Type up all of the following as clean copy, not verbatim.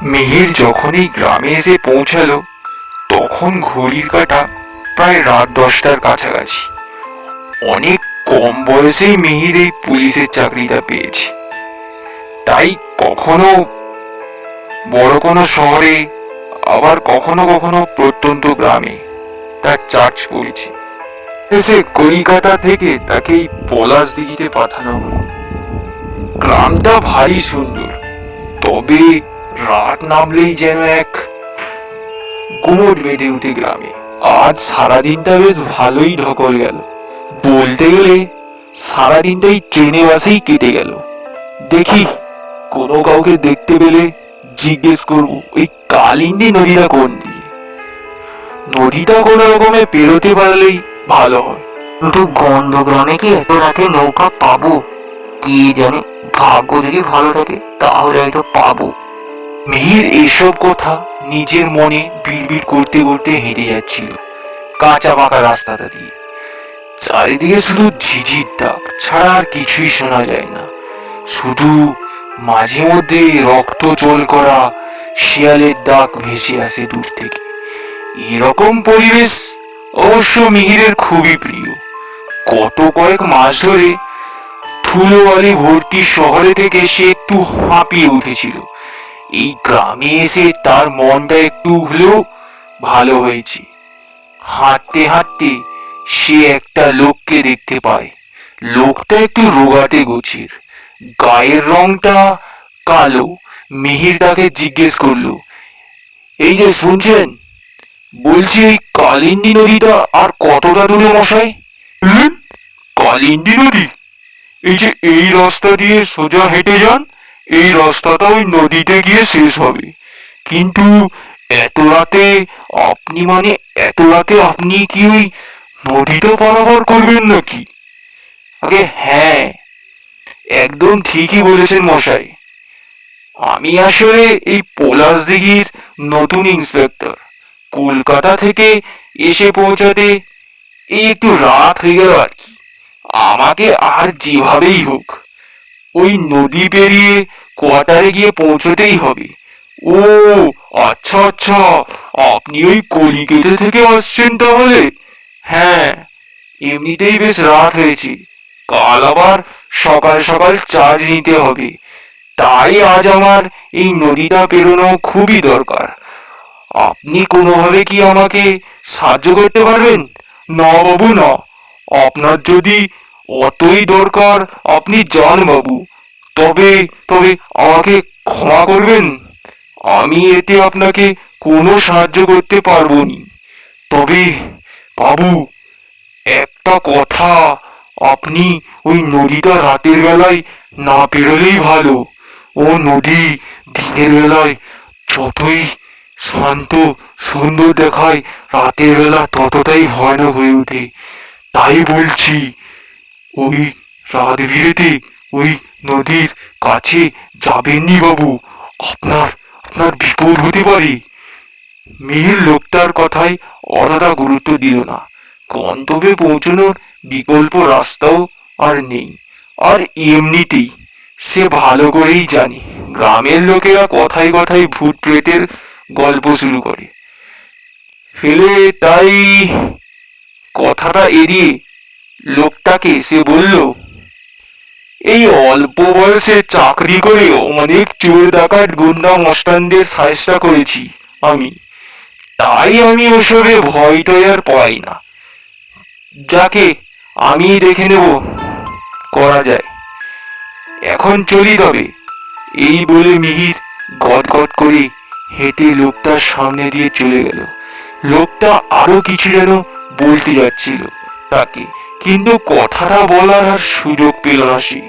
মিহির যখনই গ্রামে এসে পৌঁছালো তখন ঘড়ির কাঁটা প্রায় রাত 10টার কাছাকাছি। অনেক কম বয়সেই মিহির এই পুলিশের চাকরিটা পেয়েছে। তাই কখনো বড় কোনো শহরে, আবার কখনো কখনো প্রত্যন্ত গ্রামে তার চার্জ পড়েছে। এসে কলিকাতা থেকে তাকে এই পলাশদিঘিতে পাঠানো হলো। গ্রামটা ভারী সুন্দর, তবে রাত নামলেই যেন এক গুমট বেঁধে উঠে গ্রামে। আজ সারাদিনটা বেশ ভালোই ঢকল গেল। বলতে গেলে সারাদিনটাই ট্রেনে বাসেই কেটে গেল। দেখি কোনো কাউকে দেখতে পেলে জিজ্ঞেস করবো ওই কালিন্দী নদীটা কোন দিকে। নদীটা কোনো রকমে পেরোতে পারলেই ভালো হয়। কিন্তু গন্ধগ্রামে কি এত রাতে নৌকা পাবো? কে জানে, ভাগ্য যদি ভালো থাকে তাহলে হয়তো পাবো। মিহির এসব কথা নিজের মনে বিড়বিড় করতে করতে হেঁটে যাচ্ছিল কাঁচা পাকা রাস্তাটা দিয়ে। চারিদিকে শুধু ঝিঝির ডাক ছাড়া আর কিছুই শোনা যায় না। শুধু মাঝে মধ্যে রক্ত জল করা শিয়ালের ডাক ভেসে আসে দূর থেকে। এরকম পরিবেশ অবশ্য মিহিরের খুবই প্রিয়। গত কয়েক মাস ধরে ধুলোবালি ভর্তি শহরে থেকে সে একটু হাঁপিয়ে উঠেছিল। এই গ্রামে এসে তার মনটা একটু হলেও ভালো হয়েছে। হাঁটতে হাঁটতে সে একটা লোককে দেখতে পায়। লোকটা একটু রোগাটে গোছের, গায়ের রংটা কালো। মিহির তাকে জিজ্ঞেস করলো, এই যে শুনছেন, বলছি এই কালিন্দী নদীটা আর কতটা দূরে মশাই? কালিন্দী নদী? এই যে এই রাস্তা দিয়ে সোজা হেঁটে যান, এই রাস্তাটা ওই নদীতে গিয়ে শেষ হবে। কিন্তু এত রাতে এত রাতে আপনি কি ওই নদীটা পারাপার করবেন নাকি? আগে হ্যাঁ, একদম ঠিকই বলেছেন মশাই। আমি আসলে এই পলাশদিঘির নতুন ইন্সপেক্টর। কলকাতা থেকে এসে পৌঁছাতে এই একটু রাত হয়ে গেল আর কি। আমাকে আর যেভাবেই হোক ওই নদী পেরিয়ে কোয়ার্টারে গিয়ে পৌঁছতেই হবে। ও আচ্ছা আচ্ছা, আপনি ওই কলিকেতে থেকে আসছেন তাহলে? হ্যাঁ, এমনিতেই বেশ রাত হয়েছে, কাল আবার সকাল সকাল চার্জ নিতে হবে। তাই আজ আমার এই নদীটা পেরোনো খুবই দরকার। আপনি কোনোভাবে কি আমাকে সাহায্য করতে পারবেন? না বাবু না, আপনার যদি অতই দরকার আপনি যান বাবু। তবে তবে আমাকে ক্ষমা করবেন, আমি এতে আপনাকে কোনো সাহায্য করতে পারবো নি। তবে বাবু, একটা কথা, আপনি ওই নদীটা রাতের বেলায় না পেরোলেই ভালো। ও নদী দিনের বেলায় যতই শান্ত সুন্দর দেখায়, রাতের বেলা ততটাই ভয়ানক হয়ে ওঠে। তাই বলছি, ওই রাত বিরেতে ওই নদীর কাছে যাবেননি বাবু, আপনার আপনার বিপদ হতে পারে। মিহির লোকটার কথায় অতটা গুরুত্ব দিল না। গন্তব্যে পৌঁছানোর বিকল্প রাস্তাও আর নেই। আর এমনিতেই সে ভালো করেই জানে গ্রামের লোকেরা কথায় কথায় ভূত প্রেতের গল্প শুরু করে ফেলে। তাই কথাটা এড়িয়ে লোকটাকে সে বলল, এই অল্প বয়সে চাকরি করে অনেক চোর ডাকাত গুন্ডা মস্তানদের সাহায্য করেছি আমি। তাই আমি ওসবে ভয় টয় আর পাই না। যাকে আমি দেখে নেব করা যায়। এখন চলি তবে। এই বলে মিহির গদগদ করে হেঁটে লোকটার সামনে দিয়ে চলে গেল। লোকটা আরো কিছু যেন বলতে যাচ্ছিল তাকে, কিন্তু কথাটা বলার আর সুযোগ পেল না সে।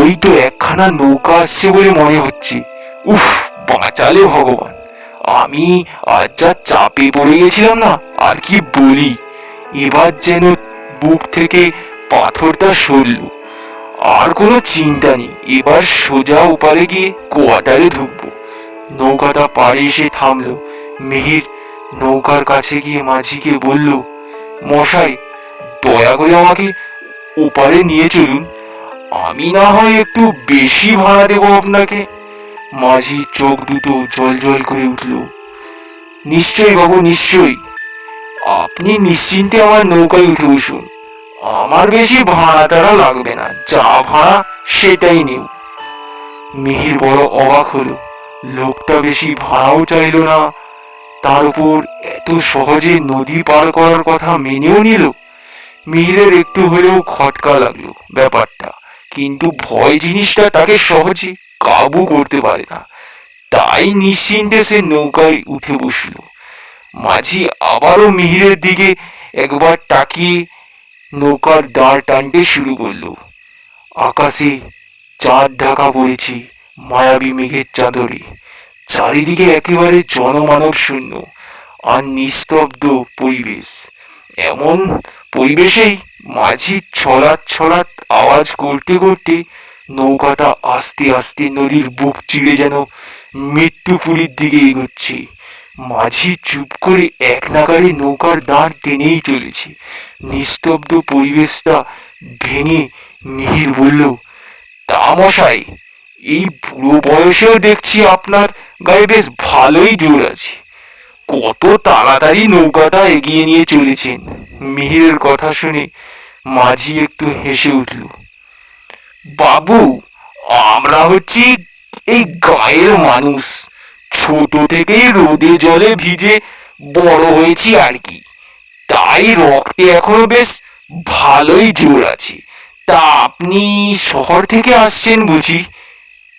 ওই তো একখানা নৌকা আসছে বলে মনে হচ্ছে। উফ, বাঁচালে ভগবান। আমি আজ যা চাপে পড়ে গেছিলাম না, আর কি বলি। এবার যেন বুক থেকে পাথরটা সরল। আর কোনো চিন্তা নেই, এবার সোজা ওপারে গিয়ে কোয়ার্টারে ঢুকবো। নৌকাটা পাড়ে এসে থামলো। মিহির নৌকার কাছে গিয়ে মাঝিকে বলল, মশাই, দয়া করে আমাকে ওপারে নিয়ে চলুন। আমি না হয় একটু বেশি ভাড়া দেবো আপনাকে। মাঝি চোখ দুটো জল জল করে উঠল। নিশ্চয়ই বাবু, নিশ্চয়ই। আপনি নিশ্চিন্তে আমার নৌকায় উঠে বসুন। আমার বেশি ভাড়া টাড়া লাগবে না, যা ভাড়া সেটাই নেব। মিহির বড় অবাক হলো। লোকটা বেশি ভাড়াও চাইলো না, তার উপর এত সহজে নদী পার করার কথা মেনেও নিল। মিহিরের একটু হলেও খটকা লাগলো ব্যাপারটা, কিন্তু ভয় জিনিসটা তাকে সহজে কাবু করতে পারে না। তাই নিশ্চিন্তে সে নৌকায় উঠে বসল। মাঝি আবারও মিহিরের দিকে একবার তাকিয়ে নৌকার দাঁড় টানতে শুরু করলো। আকাশে চাঁদ ঢাকা পড়েছে মায়াবী মেঘের চাদরে। চারিদিকে একেবারে জনমানব শূন্য আর নিস্তব্ধ পরিবেশ। এমন পরিবেশেই মাঝি ছলাৎ ছলাৎ আওয়াজ করতে করতে নৌকাটা আস্তে আস্তে নদীর বুক চিড়ে যেন মৃত্যুপুরীর দিকে এগোচ্ছে। মাঝি চুপ করে এক নাগাড়ে নৌকার দাঁড় টেনেই চলেছে। নিস্তব্ধ পরিবেশটা ভেঙে মিহির বলল, তা মশাই, এই বুড়ো বয়সেও দেখছি আপনার গায়ে বেশ ভালোই জোর আছে। কত তাড়াতাড়ি নৌকাটা এগিয়ে নিয়ে চলেছেন। মিহিরের কথা শুনে মাঝি একটু হেসে উঠল। বাবু, আমরা হচ্ছি এই গায়ের মানুষ। ছোট থেকেই রোদে জলে ভিজে বড় হয়েছি আর কি। তাই রক্তে এখনো বেশ ভালোই জোর আছে। তা আপনি শহর থেকে আসছেন বুঝি?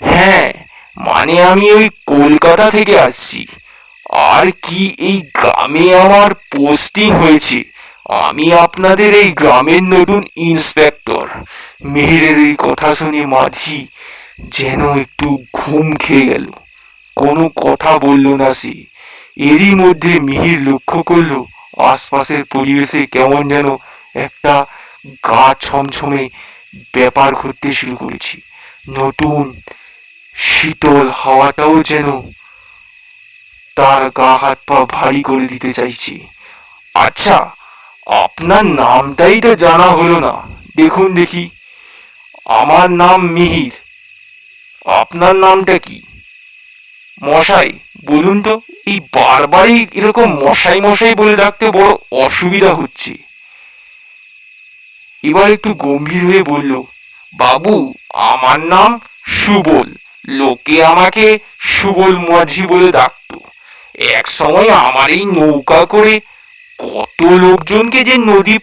হ্যাঁ, মানে আমি ওই কলকাতা থেকে আসছি। আর কি, এই গ্রামে আমার পোস্টিং হয়েছে। আমি আপনাদের এই গ্রামের নতুন ইন্সপেক্টর। মিহিরের এই কথা শুনে মাঝি যেন একটু ঘুম খেয়ে গেল। কোনো কথা বলল না সে। এরই মধ্যে মিহির লক্ষ্য করলো আশপাশের পরিবেশে কেমন যেন একটা গা ছমছমে ব্যাপার ঘটতে শুরু করেছে। নতুন শীতল হাওয়াটাও যেন তার গা হাত পা ভারী করে দিতে চাইছে। আচ্ছা, আপনার নামটাই তো জানা হলো না। দেখুন দেখি, আমার নাম মিহির। আপনার নামটা কি? মশাই, বলুন তো, এই বারবারই এরকম মশাই মশাই বলে ডাকতে বড় অসুবিধা হচ্ছে। এবার একটু গম্ভীর হয়ে বলল, বাবু, আমার নাম সুবল। লোকে আমাকে সুবল মাঝি বলে ডাকতো। এক সময় আমার এই নৌকা করে কত লোকজনকে যে নদী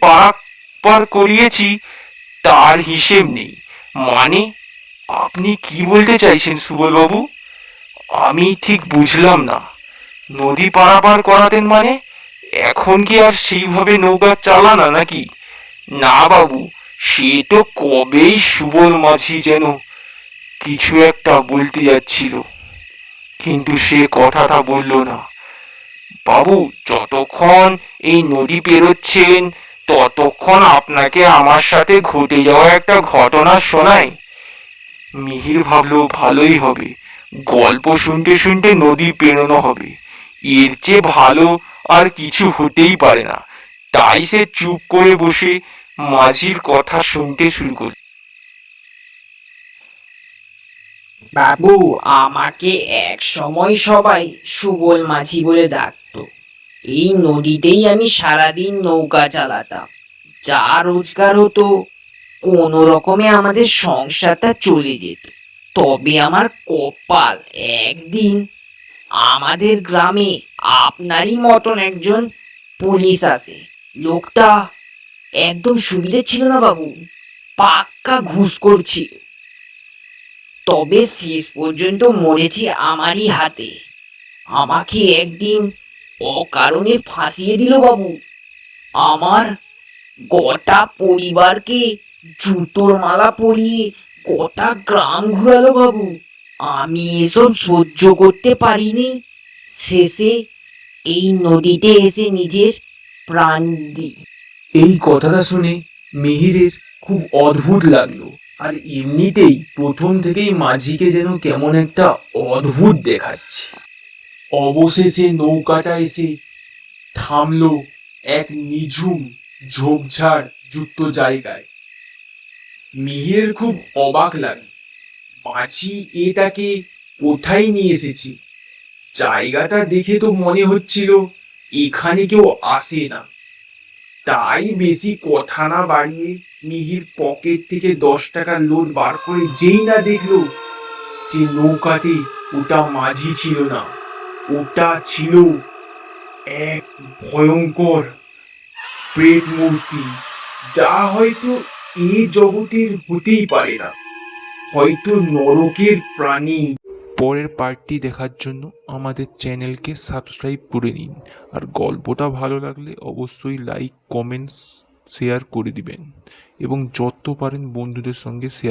পার করিয়েছি তার হিসেব নেই। মানে, আপনি কি বলতে চাইছেন সুবল বাবু? আমি ঠিক বুঝলাম না। নদী পারাপার করাতেন মানে? এখন কি আর সেইভাবে নৌকা চালানা নাকি? না বাবু, সে তো কবেই সুবল মাঝি যেন কিছু একটা বলতে যাচ্ছিল, কিন্তু সে কথাটা বলল না। বাবু, যতক্ষণ এই নদী পেরোচ্ছেন ততক্ষণ আপনাকে আমার সাথে ঘটে যাওয়া একটা ঘটনা শোনাই। মিহির ভাবলো ভালোই হবে, গল্প শুনতে শুনতে নদী পেরোনো হবে। এর চেয়ে ভালো আর কিছু হতেই পারে না। তাই সে চুপ করে বসে মাঝির কথা শুনতে শুরু করল। বাবু, আমাকে এক সময় সবাই সুবল মাঝি বলে ডাকতো। এই নদীতেই আমি সারাদিন নৌকা চালাতাম। যা রোজগার হতো কোনো রকমে আমাদের সংসারটা চলে যেত। তবে আমার কপাল, একদিন আমাদের গ্রামে আপনারই মতন একজন পুলিশ আসে। লোকটা একদম সুবিধে ছিল না বাবু, পাক্কা ঘুষখোর ছিল। তবে শেষ পর্যন্ত মরেছি আমারই হাতে। আমাকে একদিন অকারণে ফাঁসিয়ে দিল বাবু। আমার গোটা পরিবারকে জুতোর মালা পরিয়ে গোটা গ্রাম ঘুরালো বাবু। আমি এসব সহ্য করতে পারিনি। শেষে এই নদীতে এসে নিজের প্রাণ দিই। এই কথাটা শুনে মিহিরের খুব অদ্ভুত লাগলো। আর এমনিতেই প্রথম থেকেই মাঝিকে যেন কেমন একটা অদ্ভুত দেখাচ্ছে। অবশেষে নৌকাটা এসে থামলো এক নিঝুম ঝোপঝাড় যুক্ত জায়গায়। মিহিরের খুব অবাক লাগলো, মাঝি এটাকে কোথায় নিয়ে এসেছে। জায়গাটা দেখে তো মনে হচ্ছিল এখানে কেউ আসে না। তাই বেশি কথা না বাড়িয়ে মিহির পকেট থেকে 10 টাকার নোট বার করে যেই না দেখলো যে নৌকাতে ওটা মাঝি ছিল না, ওটা ছিল এক ভয়ঙ্কর প্রেত মূর্তি, যা হয়তো এ জগতের হতেই পারে না, হয়তো নরকের প্রাণী। পরের পার্টটি দেখার জন্য আমাদের চ্যানেলকে সাবস্ক্রাইব করে নিন। আর গল্পটা ভালো লাগলে অবশ্যই লাইক, কমেন্টস, শেয়ার করে দিবেন এবং যত পারেন বন্ধুদের সঙ্গে শেয়ার